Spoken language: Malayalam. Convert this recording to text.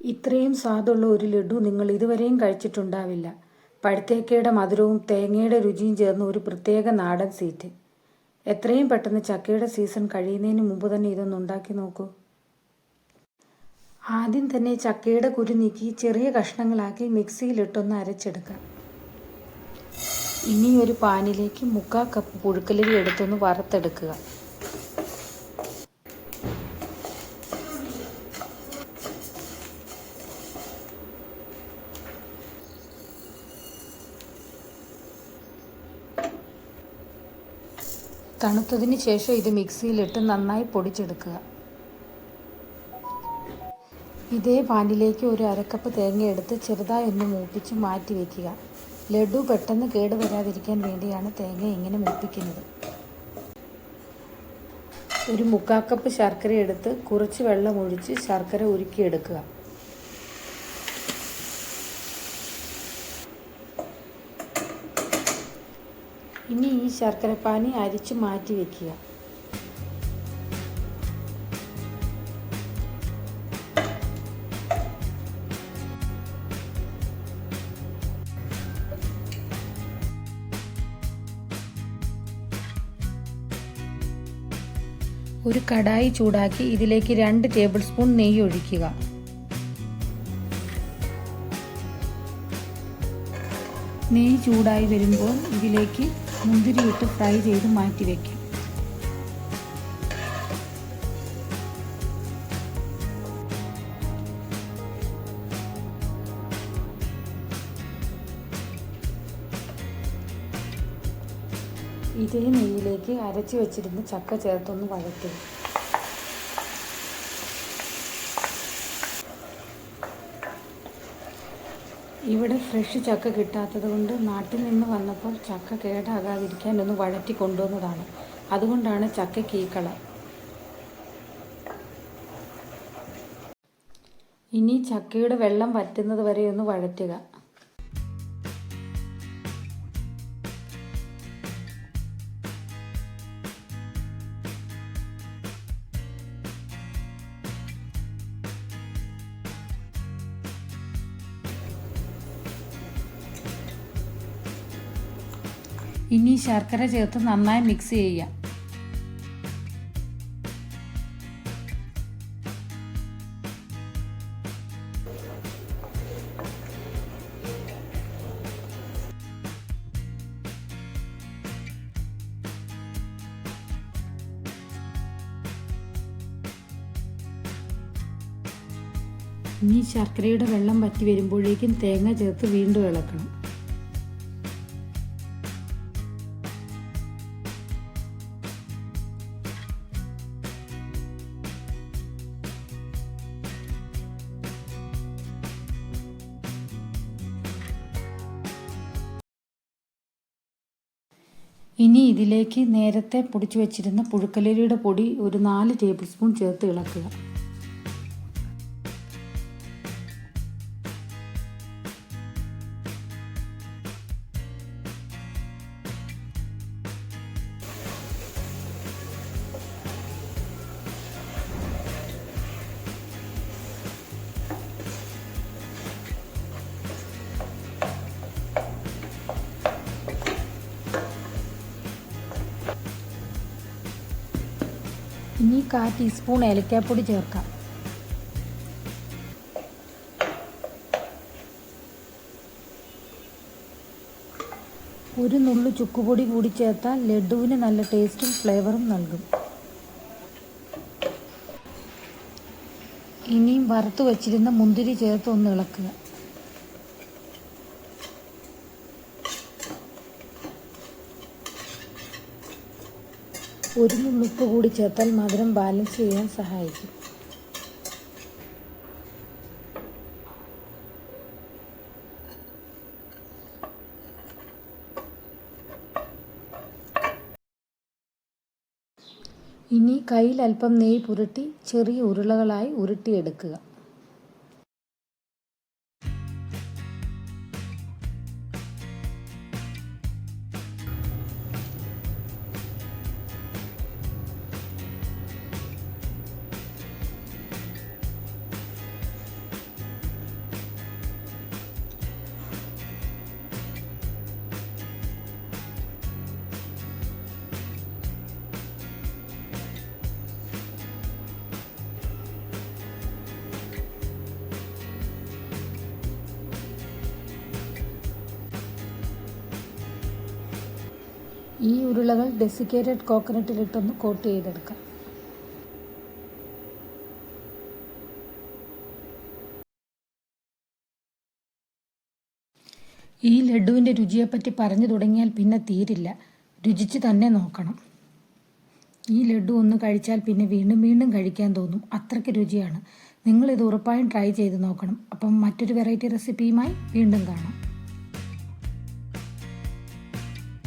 ഇത്രയും സ്വാദുള്ള ഒരു ലഡു നിങ്ങൾ ഇതുവരെയും കഴിച്ചിട്ടുണ്ടാവില്ല. പഴുത്തേക്കയുടെ മധുരവും തേങ്ങയുടെ രുചിയും ചേർന്ന ഒരു പ്രത്യേക നാടൻ സ്വീറ്റ്. എത്രയും പെട്ടെന്ന് ചക്കയുടെ സീസൺ കഴിയുന്നതിന് മുമ്പ് തന്നെ ഇതൊന്ന് ഉണ്ടാക്കി നോക്കൂ. ആദ്യം തന്നെ ചക്കയുടെ കുരു നീക്കി ചെറിയ കഷ്ണങ്ങളാക്കി മിക്സിയിലിട്ടൊന്ന് അരച്ചെടുക്കാം. ഇനി ഒരു പാനിലേക്ക് 3/4 കപ്പ് പുഴുക്കലരി എടുത്തൊന്ന് വറുത്തെടുക്കുക. തണുത്തതിന് ശേഷം ഇത് മിക്സിയിലിട്ട് നന്നായി പൊടിച്ചെടുക്കുക. ഇതേ പാനിലേക്ക് ഒരു 1/2 കപ്പ് തേങ്ങ എടുത്ത് ചെറുതായി ഒന്ന് മൂപ്പിച്ച് മാറ്റി വയ്ക്കുക. ലഡു പെട്ടെന്ന് കേടുവരാതിരിക്കാൻ വേണ്ടിയാണ് തേങ്ങ ഇങ്ങനെ മൂപ്പിക്കുന്നത്. ഒരു 3/4 കപ്പ് ശർക്കര എടുത്ത് കുറച്ച് വെള്ളം ഒഴിച്ച് ശർക്കര ഉരുക്കിയെടുക്കുക. ഇനി ഈ ശർക്കരപ്പാനി അരിച്ച് മാറ്റി വയ്ക്കുക. ഒരു കടായി ചൂടാക്കി ഇതിലേക്ക് 2 ടേബിൾ സ്പൂൺ നെയ്യ് ഒഴിക്കുക. നെയ്യ് ചൂടായി വരുമ്പോൾ ഇതിലേക്ക് മുന്തിരി ഇട്ട് ഫ്രൈ ചെയ്ത് മാറ്റി വയ്ക്കാം. ഇതേ നെയ്യിലേക്ക് അരച്ച് വെച്ചിരുന്ന ചക്ക ചേർത്തൊന്ന് വഴറ്റുക. ഇവിടെ ഫ്രഷ് ചക്ക കിട്ടാത്തത് കൊണ്ട് നാട്ടിൽ നിന്ന് വന്നപ്പോൾ ചക്ക കേടാകാതിരിക്കാൻ ഒന്ന് വഴറ്റി കൊണ്ടുവന്നതാണ്. അതുകൊണ്ടാണ് ചക്കയ്ക്ക് ഈ കളർ. ഇനി ചക്കയുടെ വെള്ളം വറ്റുന്നത് വരെ ഒന്ന് വഴറ്റുക. ഇനി ശർക്കര ചേർത്ത് നന്നായി മിക്സ് ചെയ്യുക. ഇനി ശർക്കരയുടെ വെള്ളം വറ്റി വരുമ്പോഴേക്കും തേങ്ങ ചേർത്ത് വീണ്ടും ഇളക്കണം. ഇനി ഇതിലേക്ക് നേരത്തെ പൊടിച്ചു വച്ചിരുന്ന പുഴുക്കലരിയുടെ പൊടി ഒരു 4 ടേബിൾ സ്പൂൺ ചേർത്ത് ഇളക്കുക. ഇനി 1/4 ടീസ്പൂൺ ഏലക്കാപ്പൊടി ചേർക്കാം. ഒരു നുള്ളു ചുക്കുപൊടി കൂടി ചേർത്താൽ ലഡുവിന് നല്ല ടേസ്റ്റും ഫ്ലേവറും നൽകും. ഇനിയും വറുത്ത് വച്ചിരുന്ന മുന്തിരി ചേർത്ത് ഒന്ന് ഇളക്കുക. ഒരു നുള്ളുപ്പ് കൂടി ചേർത്താൽ മധുരം ബാലൻസ് ചെയ്യാൻ സഹായിക്കും. ഇനി കയ്യിൽ അല്പം നെയ്യ് പുരട്ടി ചെറിയ ഉരുളകളായി ഉരുട്ടിയെടുക്കുക. ഈ ഉരുളകൾ ഡെസിക്കേറ്റഡ് കോക്കനട്ടിലിട്ടൊന്ന് കോട്ട് ചെയ്തെടുക്കാം. ഈ ലഡുവിൻ്റെ രുചിയെപ്പറ്റി പറഞ്ഞു തുടങ്ങിയാൽ പിന്നെ തീരില്ല. രുചിച്ച് തന്നെ നോക്കണം. ഈ ലഡു ഒന്ന് കഴിച്ചാൽ പിന്നെ വീണ്ടും വീണ്ടും കഴിക്കാൻ തോന്നും. അത്രയ്ക്ക് രുചിയാണ്. നിങ്ങളിത് ഉറപ്പായും ട്രൈ ചെയ്ത് നോക്കണം. അപ്പം മറ്റൊരു വെറൈറ്റി റെസിപ്പിയുമായി വീണ്ടും കാണാം.